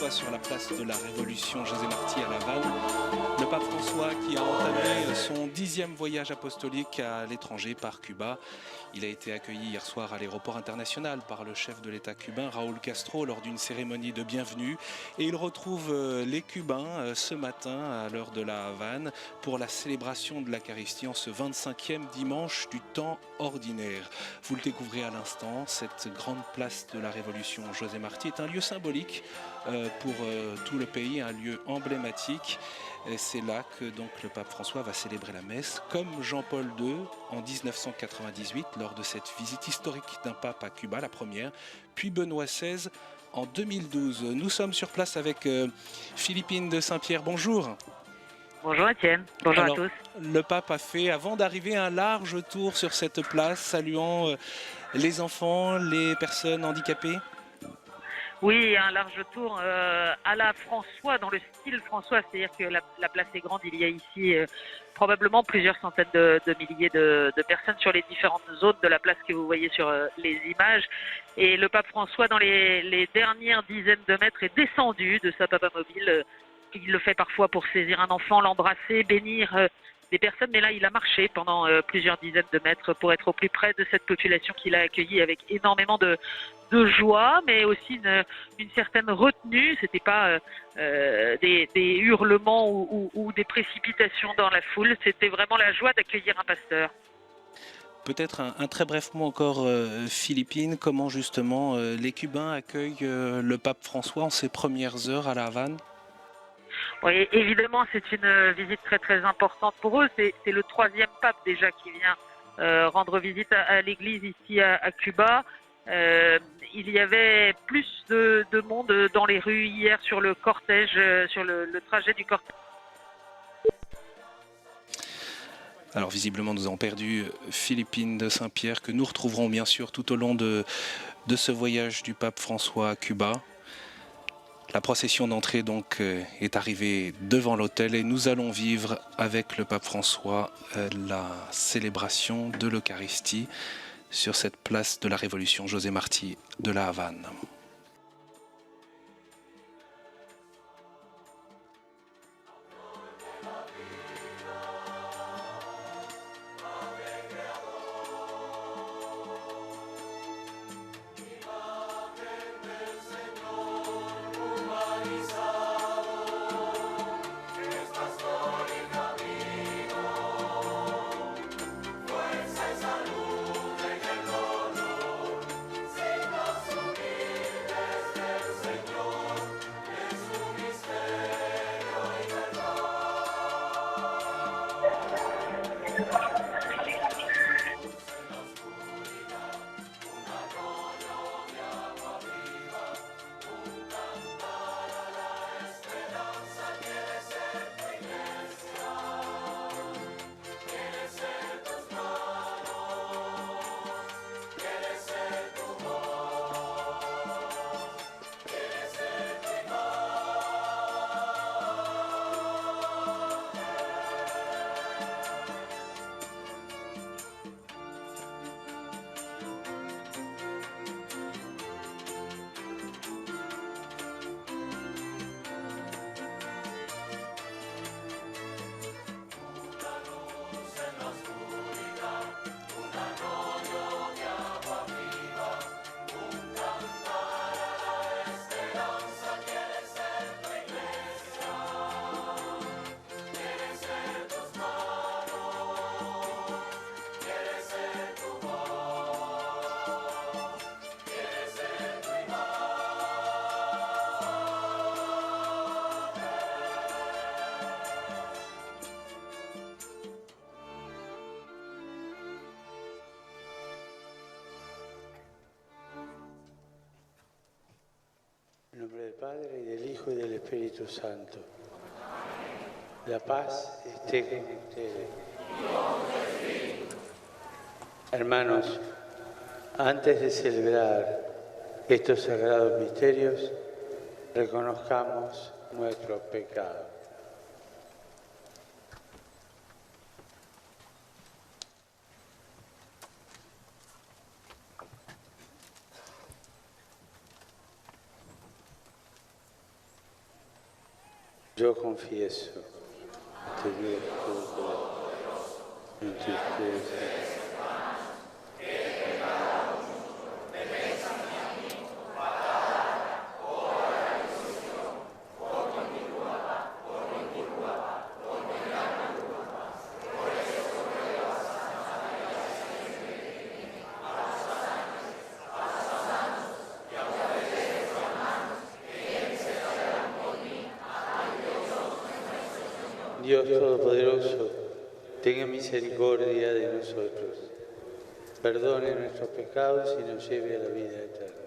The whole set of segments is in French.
François sur la place de la Révolution José Marti à La Havane. Le pape François qui a entamé son 10e voyage apostolique à l'étranger par Cuba. Il a été accueilli hier soir à l'aéroport international par le chef de l'État cubain Raúl Castro lors d'une cérémonie de bienvenue. Et il retrouve les Cubains ce matin à l'heure de La Havane pour la célébration de l'Eucharistie en ce 25e dimanche du temps ordinaire. Vous le découvrez à l'instant, cette grande place de la Révolution José Marti est un lieu symbolique pour tout le pays, un lieu emblématique. C'est là que donc le pape François va célébrer la messe, comme Jean-Paul II en 1998, lors de cette visite historique d'un pape à Cuba, la première, puis Benoît XVI en 2012. Nous sommes sur place avec Philippine de Saint-Pierre. Bonjour. Bonjour Étienne, bonjour à tous. Le pape a fait, avant d'arriver, un large tour sur cette place, saluant les enfants, les personnes handicapées. Oui, un large tour à la François, dans le style François, c'est-à-dire que la place est grande, il y a ici probablement plusieurs centaines de milliers de personnes sur les différentes zones de la place que vous voyez sur les images. Et le pape François, dans les dernières dizaines de mètres, est descendu de sa papamobile. Il le fait parfois pour saisir un enfant, l'embrasser, bénir des personnes, mais là il a marché pendant plusieurs dizaines de mètres pour être au plus près de cette population qu'il a accueillie avec énormément de joie, mais aussi une certaine retenue. C'était pas des hurlements ou des précipitations dans la foule, c'était vraiment la joie d'accueillir un pasteur. Peut-être un très bref mot encore, Philippine, comment justement les Cubains accueillent le pape François en ses premières heures à La Havane? Oui, évidemment, c'est une visite très très importante pour eux. C'est le 3e pape déjà qui vient rendre visite à l'église ici à Cuba. Il y avait plus de monde dans les rues hier sur le cortège, sur le trajet du cortège. Alors visiblement nous avons perdu Philippine de Saint-Pierre, que nous retrouverons bien sûr tout au long de ce voyage du pape François à Cuba. La procession d'entrée donc est arrivée devant l'autel et nous allons vivre avec le pape François la célébration de l'Eucharistie sur cette place de la Révolution José Marti de La Havane. En nombre del Padre, y del Hijo, y del Espíritu Santo. La paz esté con ustedes. Hermanos, antes de celebrar estos sagrados misterios, reconozcamos nuestros pecados. Yo confieso ante Dios Todopoderoso, ante ustedes, Dios Todopoderoso, tenga misericordia de nosotros, perdone nuestros pecados y nos lleve a la vida eterna.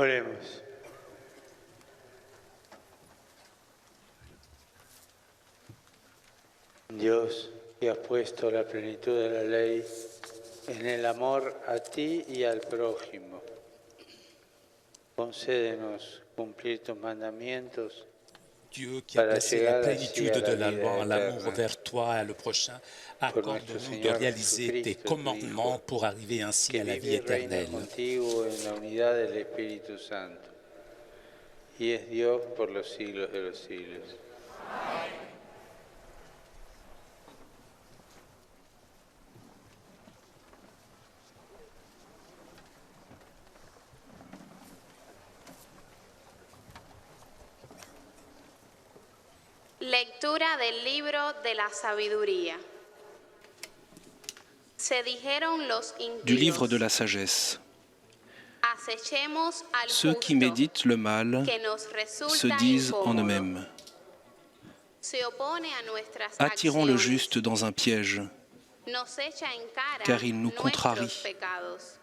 Oremos. Dios, que has puesto la plenitud de la ley en el amor a ti y al prójimo, concédenos cumplir tus mandamientos. Dieu qui a placé la plénitude de la loi en l'amour envers toi et le prochain, accorde-nous de réaliser tes commandements pour arriver ainsi à la vie éternelle. Contigo en la unidad del Espíritu Santo, y es Dios por los siglos de los siglos. Lectura del libro de la sabiduría. Se dijeron los Du livre impíos, de la sagesse. acechemos al Ceux qui justo, méditent le mal que nos resulta se disent en incómodo. eux-mêmes: Se opone a nuestras attirons le acciones, juste dans un piège, nos echa en cara car il nous nuestros contrarie. pecados.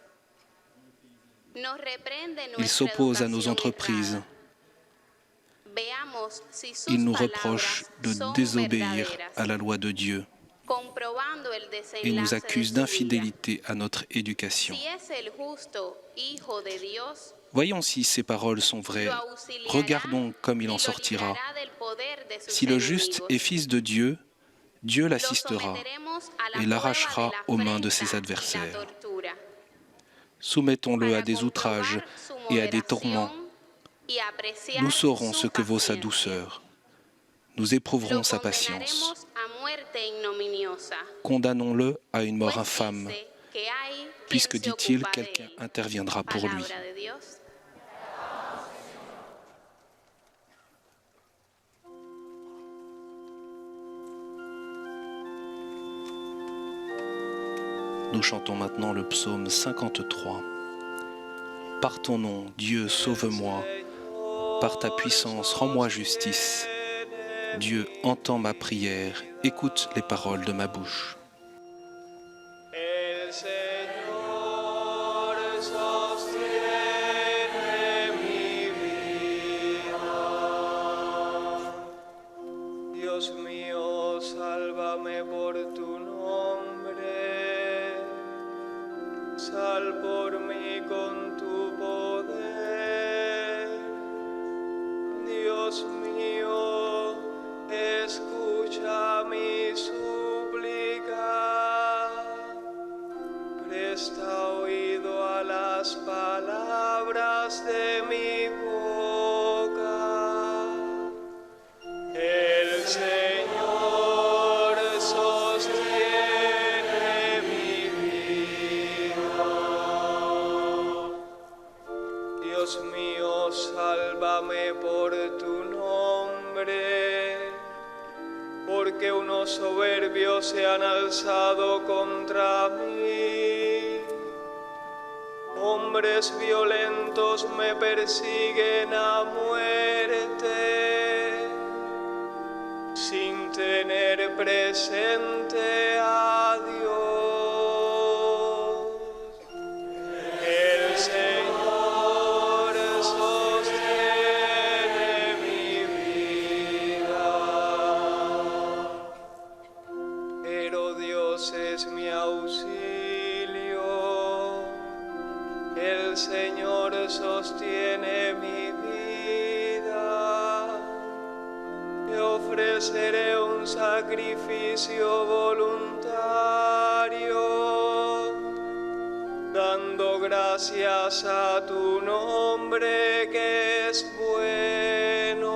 Nos reprende Il nuestra s'oppose à nos educación entreprises. errada. Veamos si sus Il nous palabras reproche de son désobéir verdaderas, à la loi de Dieu comprobando el et nous desenlace accuse de su vida. d'infidélité à notre éducation. Si es el justo hijo de Dios, Voyons si ces paroles sont vraies. lo auxiliará Regardons comme il y en lo sortira. librará del poder de sus Si le juste enemigos. est fils de Dieu, Dieu Lo l'assistera someteremos a la et l'arrachera prueba de la aux mains de afrenta ses y la adversaires. tortura, Soumettons-le para à des outrages comprobar su et à des moderación tourments. y apreciar Nous saurons su ce que vaut sa paciencia. douceur. Nous éprouverons Lo sa patience. condenaremos a muerte ignominiosa, Condamnons-le à une mort pues infâme, dice que hay quien puisque, se dit-il, ocupa de quelqu'un él. interviendra pour lui. Palabra de Dios. Nous chantons maintenant le psaume 53. Par ton nom, Dieu, sauve-moi. Par ta puissance, rends-moi justice. Dieu, entends ma prière. Écoute les paroles de ma bouche. El Señor sostiene mi vida. Dios mío, sálvame por tu nombre. Sal por mí con tu poder. Dios mío, escucha mi súplica. Presta oído a las palabras de mi boca. El Señor sostiene mi vida. Dios mío, sálvame por tu nombre, porque unos soberbios se han alzado contra mí. Hombres violentos me persiguen a muerte, sin tener presente a Dios. El Señor sostiene mi vida, pero Dios es mi auxilio. El Señor sostiene mi vida. Te ofreceré un sacrificio voluntario, dando gracias a tu nombre que es bueno.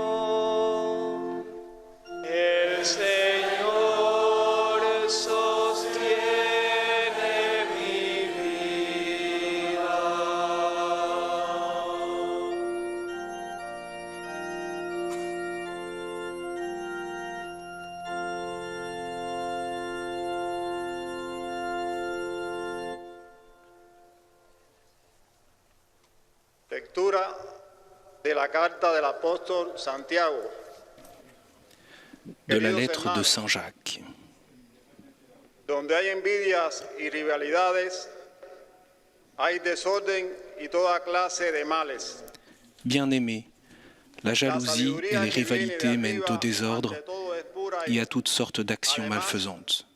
El Señor sostiene mi vida. Lectura de la carta del apóstol Santiago. De la Queridos lettre de hermanos, Saint Jacques. donde hay envidias y rivalidades, hay desorden y toda clase de males. Bien-aimés, la jalousie et les rivalités mènent au désordre et à toutes sortes d'actions malfaisantes.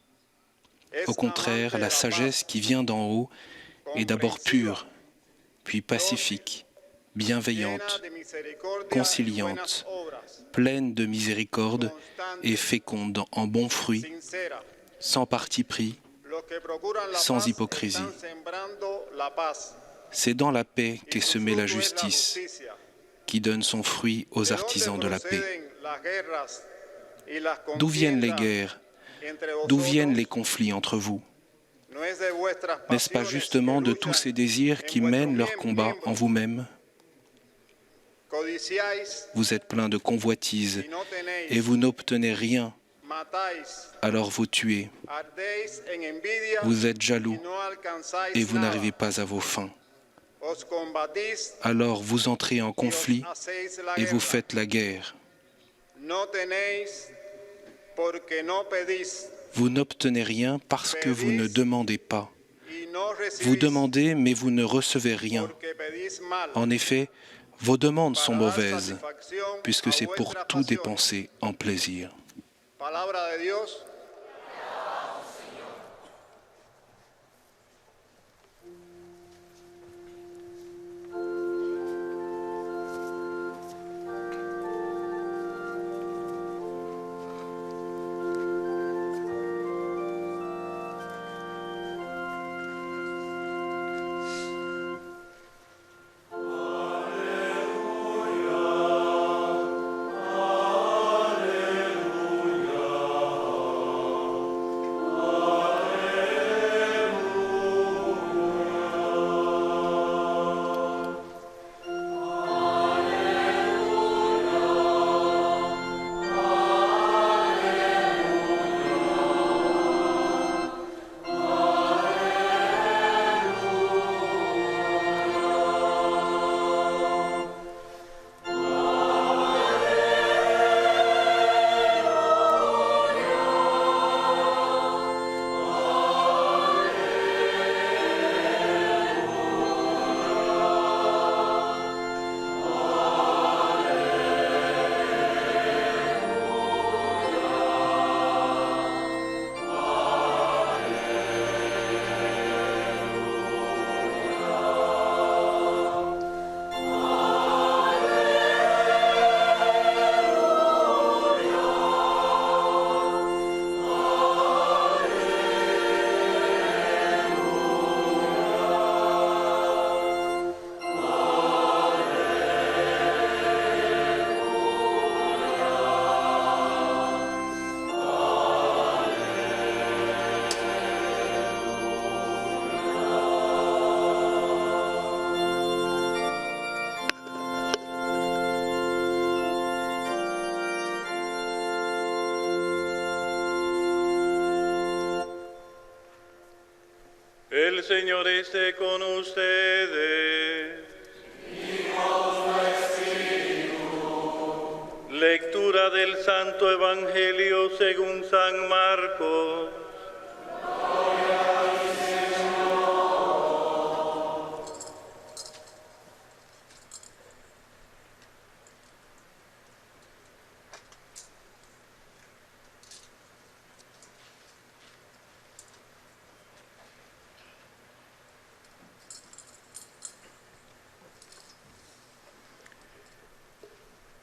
Au contraire, la sagesse qui vient d'en haut est d'abord pure, puis pacifique, bienveillante, conciliante, pleine de miséricorde et féconde en bons fruits, sans parti pris, sans hypocrisie. C'est dans la paix qu'est semée la justice, qui donne son fruit aux artisans de la paix. D'où viennent les guerres? D'où viennent les conflits entre vous? N'est-ce pas justement de tous ces désirs qui mènent leur combat en vous-même? Vous êtes plein de convoitises et vous n'obtenez rien, alors vous tuez. Vous êtes jaloux et vous n'arrivez pas à vos fins. Alors vous entrez en conflit et vous faites la guerre. Vous n'obtenez rien parce que vous ne demandez pas. Vous demandez, mais vous ne recevez rien. En effet, vos demandes sont mauvaises, puisque c'est pour tout dépenser en plaisir. El Señor esté con ustedes. Lectura del Santo Evangelio según San Marcos.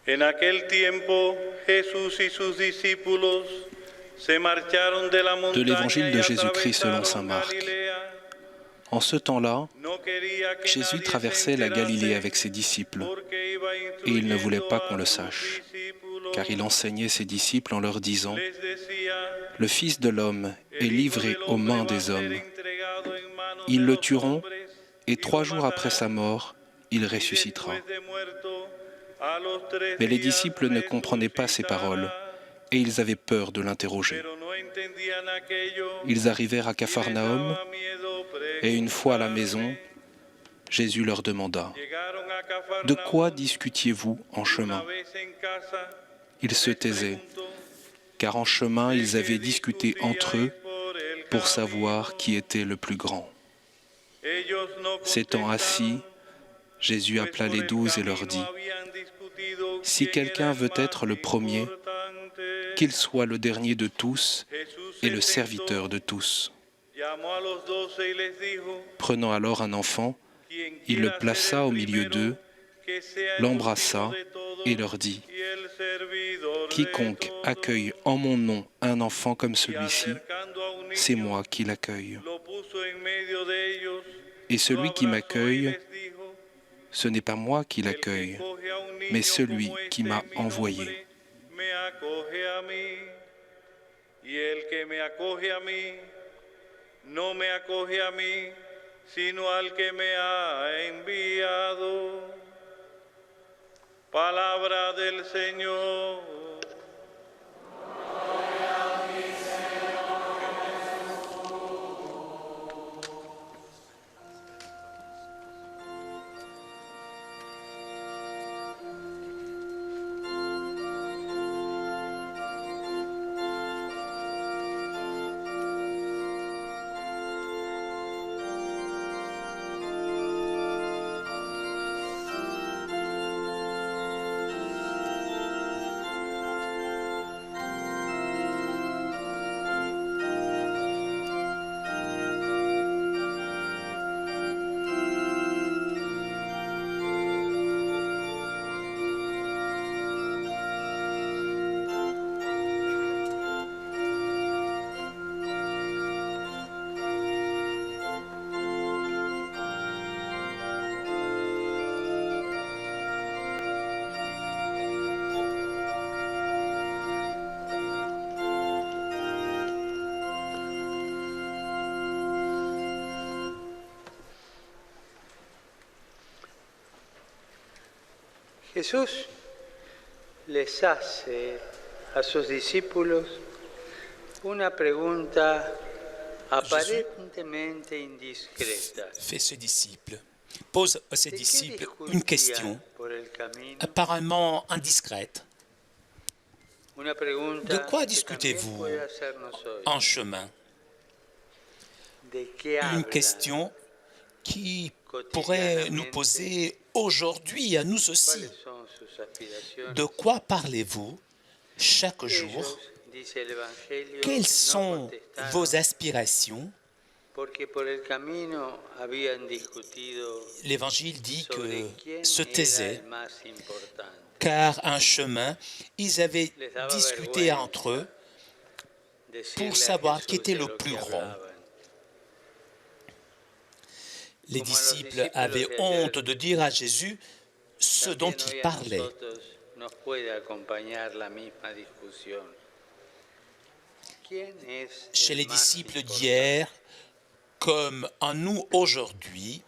En aquel tiempo, Jesús y sus discípulos se marcharon de la montaña. De l'Évangile de Jésus-Christ selon saint Marc. En ce temps-là, Jésus traversait la Galilée avec ses disciples, et il ne voulait pas qu'on le sache, car il enseignait ses disciples en leur disant : « Le Fils de l'homme est livré aux mains des hommes. Ils le tueront, et 3 jours après sa mort, il ressuscitera. » Mais les disciples ne comprenaient pas ces paroles, et ils avaient peur de l'interroger. Ils arrivèrent à Capharnaüm, et une fois à la maison, Jésus leur demanda : « De quoi discutiez-vous en chemin ?» Ils se taisaient, car en chemin ils avaient discuté entre eux pour savoir qui était le plus grand. S'étant assis, Jésus appela les 12 et leur dit, « Si quelqu'un veut être le premier, qu'il soit le dernier de tous et le serviteur de tous. » Prenant alors un enfant, il le plaça au milieu d'eux, l'embrassa et leur dit, « Quiconque accueille en mon nom un enfant comme celui-ci, c'est moi qui l'accueille. Et celui qui m'accueille, ce n'est pas moi qui l'accueille, mais celui qui m'a envoyé. No me acoge a mí, sino al que me ha enviado. Palabra del Señor. Jesús les hace a sus discípulos una pregunta aparentemente indiscreta. Fait ce disciple, pose à ses disciples une question apparemment indiscrète. De quoi discutez-vous en chemin? Une question qui pourrait nous poser aujourd'hui à nous aussi. De quoi parlez-vous chaque jour? Quelles sont vos aspirations? L'Évangile dit que se taisaient, car un chemin, ils avaient discuté entre eux pour savoir qui était le plus grand. Les disciples avaient honte de dire à Jésus ce dont il parlait. Chez les disciples d'hier, comme en nous aujourd'hui,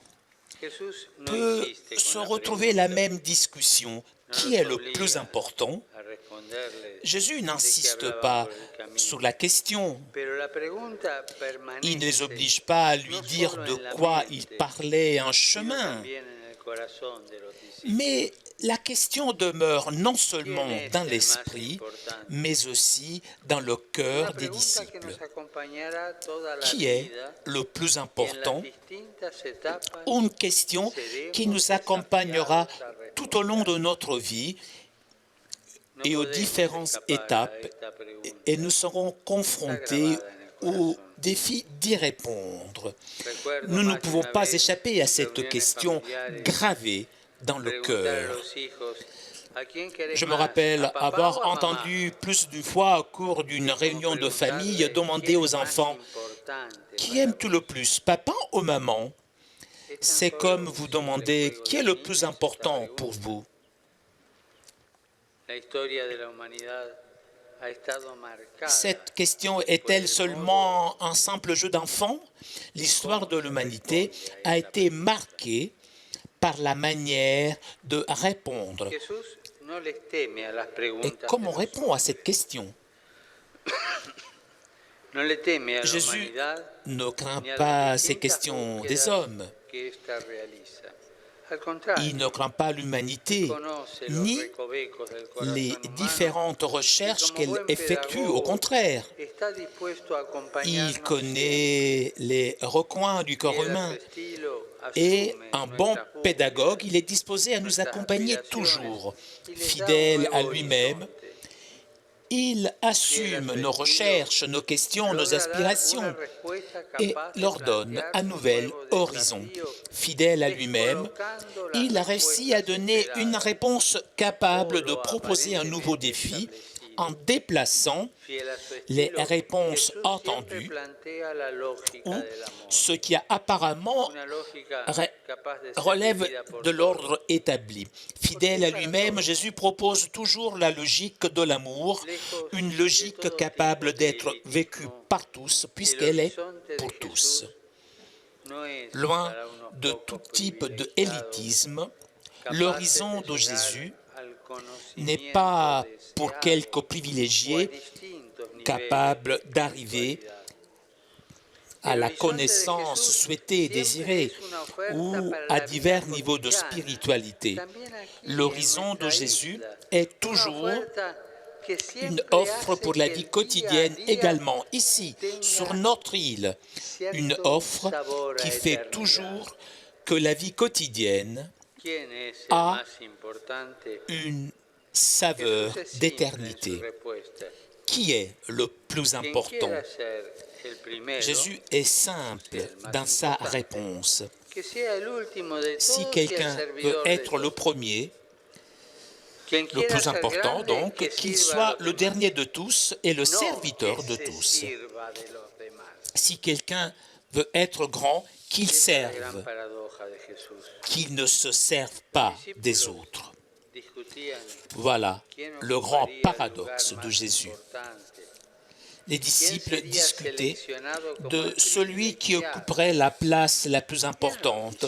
peut se retrouver la même discussion. Qui est le plus important? Jésus n'insiste pas sur la question. Il ne les oblige pas à lui dire de quoi il parlait en chemin. Mais la question demeure non seulement dans l'esprit, mais aussi dans le cœur des disciples. Qui est le plus important? Une question qui nous accompagnera tout au long de notre vie et aux différentes étapes, et nous serons confrontés au défi d'y répondre. Nous ne pouvons pas échapper à cette question gravée dans le cœur. Je me rappelle avoir entendu plus d'une fois au cours d'une réunion de famille demander aux enfants « Qui aimes-tu le plus, papa ou maman ?» C'est comme vous demander « Qui est le plus important pour vous ?» Cette question est-elle seulement un simple jeu d'enfant? L'histoire de l'humanité a été marquée par la manière de répondre. Et comment on répond à cette question? Jésus ne craint pas ces questions des hommes. Il ne craint pas l'humanité, ni les différentes recherches qu'elle effectue. Au contraire, il connaît les recoins du corps humain et un bon pédagogue, il est disposé à nous accompagner toujours. Fidèle à lui-même, il assume nos recherches, nos questions, nos aspirations et leur donne un nouvel horizon. Fidèle à lui-même, il a réussi à donner une réponse capable de proposer un nouveau défi en déplaçant les réponses entendues ou ce qui a apparemment relève de l'ordre établi. Fidèle à lui-même, Jésus propose toujours la logique de l'amour, une logique capable d'être vécue par tous puisqu'elle est pour tous. Loin de tout type de élitisme, l'horizon de Jésus n'est pas pour quelques privilégiés capables d'arriver à la connaissance souhaitée et désirée ou à divers niveaux de spiritualité. L'horizon de Jésus est toujours une offre pour la vie quotidienne également, ici, sur notre île. Une offre qui fait toujours que la vie quotidienne a une saveur d'éternité. Qui est le plus important? Jésus est simple dans sa réponse. Si quelqu'un veut être le premier, le plus important, donc, qu'il soit le dernier de tous et le serviteur de tous. Si quelqu'un veut être grand, qu'il serve, qu'il ne se serve pas des autres. Voilà le grand paradoxe de Jésus. Les disciples discutaient de celui qui occuperait la place la plus importante,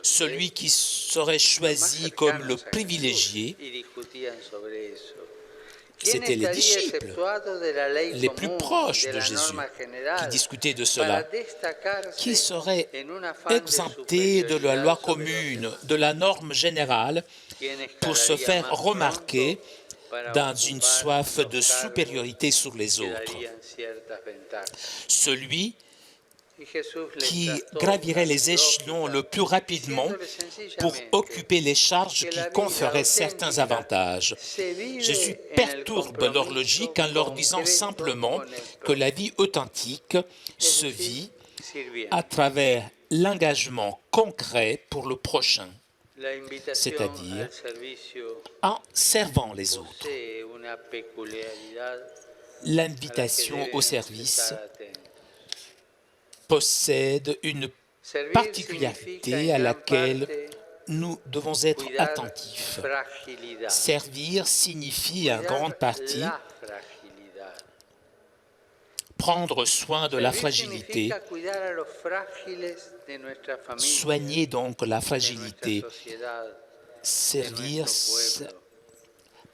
celui qui serait choisi comme le privilégié. C'étaient les disciples, les plus proches de Jésus, qui discutaient de cela. Qui serait exempté de la loi commune, de la norme générale, pour se faire remarquer dans une soif de supériorité sur les autres. Celui qui gravirait les échelons le plus rapidement pour occuper les charges qui conféraient certains avantages. Jésus perturbe leur logique en leur disant simplement que la vie authentique se vit à travers l'engagement concret pour le prochain, c'est-à-dire en servant les autres. L'invitation au service possède une particularité à laquelle nous devons être attentifs. Servir signifie en grande partie prendre soin de la fragilité, soigner donc la fragilité, servir,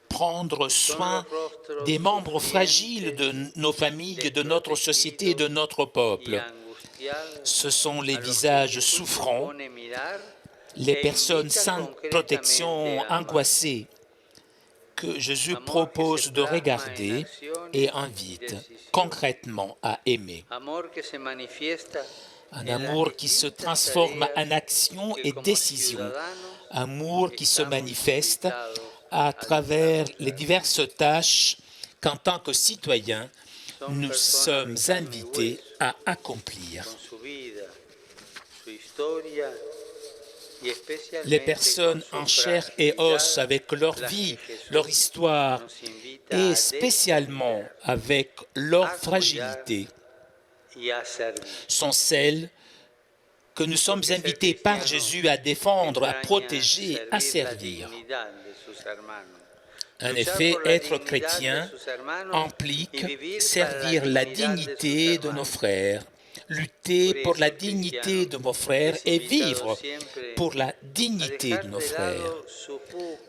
prendre soin des membres fragiles de nos familles, de notre société et de notre peuple. Ce sont les visages souffrants, les personnes sans protection, angoissées, que Jésus propose de regarder et invite concrètement à aimer. Un amour qui se transforme en action et décision. Amour qui se manifeste à travers les diverses tâches qu'en tant que citoyens, nous sommes invités à accomplir. Les personnes en chair et os avec leur vie, leur histoire et spécialement avec leur fragilité sont celles que nous sommes invités par Jésus à défendre, à protéger, à servir. En effet, être chrétien implique servir la dignité de nos frères, lutter pour la dignité de nos frères et vivre pour la dignité de nos frères.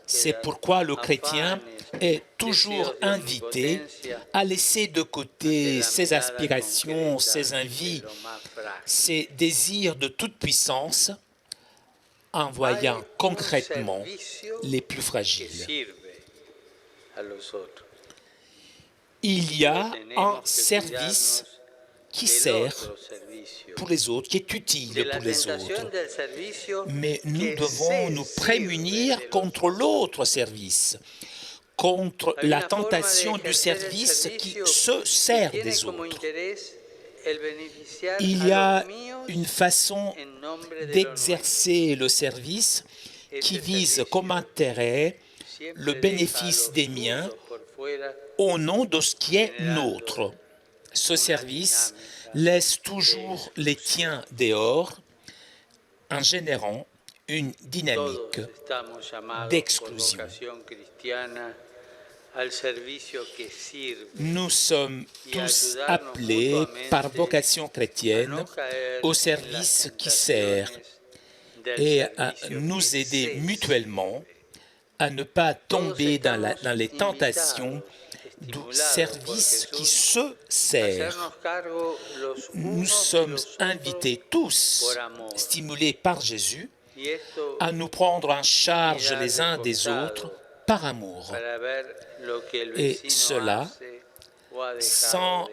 C'est pourquoi le chrétien est toujours invité à laisser de côté ses aspirations, ses envies, ses désirs de toute puissance en voyant concrètement les plus fragiles. Il y a un service qui sert pour les autres, qui est utile pour les autres. Mais nous devons nous prémunir contre l'autre service, contre la tentation du service qui se sert des autres. Il y a une façon d'exercer le service qui vise comme intérêt le bénéfice des miens au nom de ce qui est nôtre. Ce service laisse toujours les tiens dehors en générant une dynamique d'exclusion. Nous sommes tous appelés par vocation chrétienne au service qui sert et à nous aider mutuellement à ne pas tomber dans les tentations du service qui se sert. Nous sommes invités tous, stimulés par Jésus, à nous prendre en charge les uns des autres par amour. Et cela sans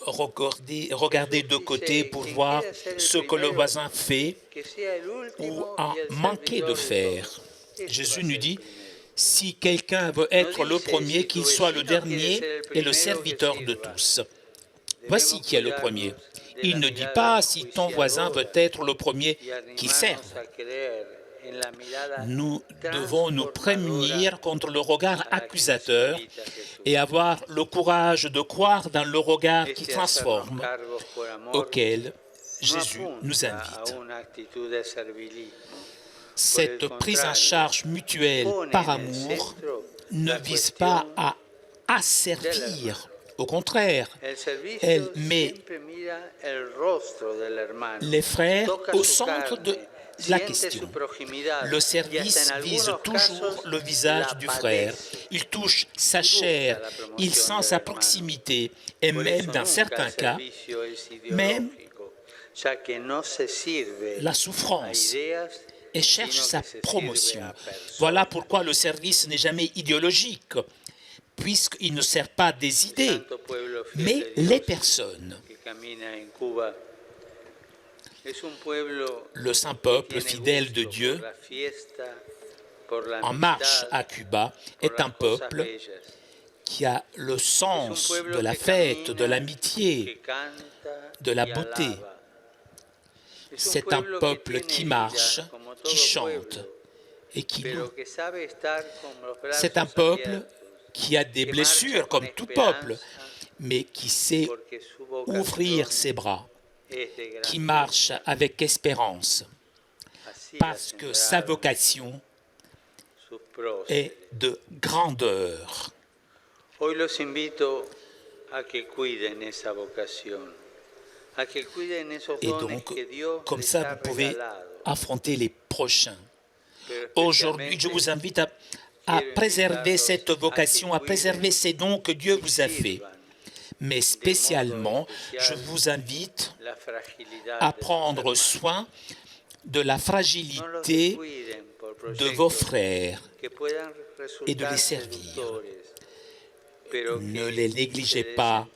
regarder de côté pour voir ce que le voisin fait ou a manqué de faire. Jésus nous dit, si quelqu'un veut être le premier, qu'il soit le dernier et le serviteur de tous. Voici qui est le premier. Il ne dit pas si ton voisin veut être le premier qu'il serve. Nous devons nous prémunir contre le regard accusateur et avoir le courage de croire dans le regard qui transforme, auquel Jésus nous invite. Cette prise en charge mutuelle par amour ne vise pas à asservir. Au contraire, elle met les frères au centre de la question. Le service vise toujours le visage du frère. Il touche sa chair, il sent sa proximité et même dans certains cas, même la souffrance et cherche sa promotion. Voilà pourquoi le service n'est jamais idéologique, puisqu'il ne sert pas des idées, mais les personnes. Le saint peuple fidèle de Dieu, en marche à Cuba, est un peuple qui a le sens de la fête, de l'amitié, de la beauté. C'est un peuple qui marche, qui chante et qui loue. C'est un peuple qui a des blessures comme tout peuple, mais qui sait ouvrir ses bras, qui marche avec espérance, parce que sa vocation est de grandeur. Et donc, comme ça, vous pouvez affronter les prochains. Aujourd'hui, je vous invite à préserver cette vocation, à préserver ces dons que Dieu vous a faits. Mais spécialement, je vous invite à prendre soin de la fragilité de vos frères et de les servir. Ne les négligez pas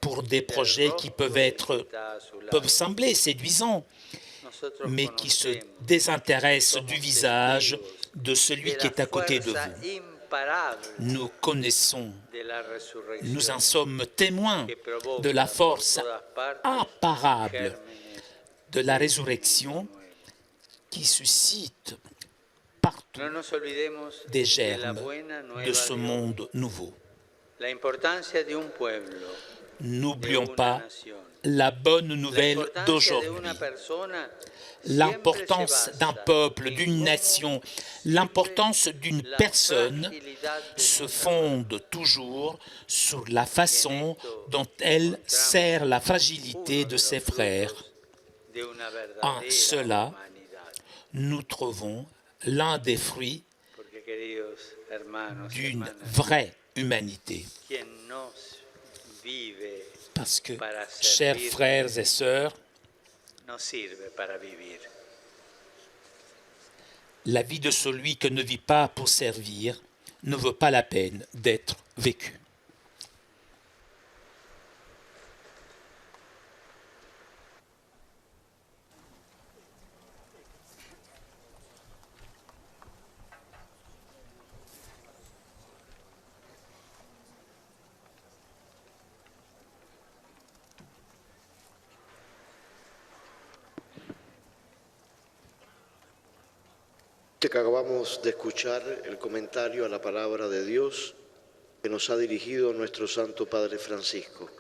pour des projets qui peuvent sembler séduisants, mais qui se désintéressent du visage de celui qui est à côté de vous. Nous connaissons, nous en sommes témoins de la force imparable de la résurrection qui suscite partout des germes de ce monde nouveau. N'oublions pas la bonne nouvelle d'aujourd'hui. L'importance d'un peuple, d'une nation, l'importance d'une personne se fonde toujours sur la façon dont elle sert la fragilité de ses frères. En cela, nous trouvons l'un des fruits d'une vraie humanité. Parce que, chers frères et sœurs, La vie de celui qui ne vit pas pour servir ne vaut pas la peine d'être vécue. Acabamos de escuchar el comentario a la palabra de Dios que nos ha dirigido nuestro Santo Padre Francisco.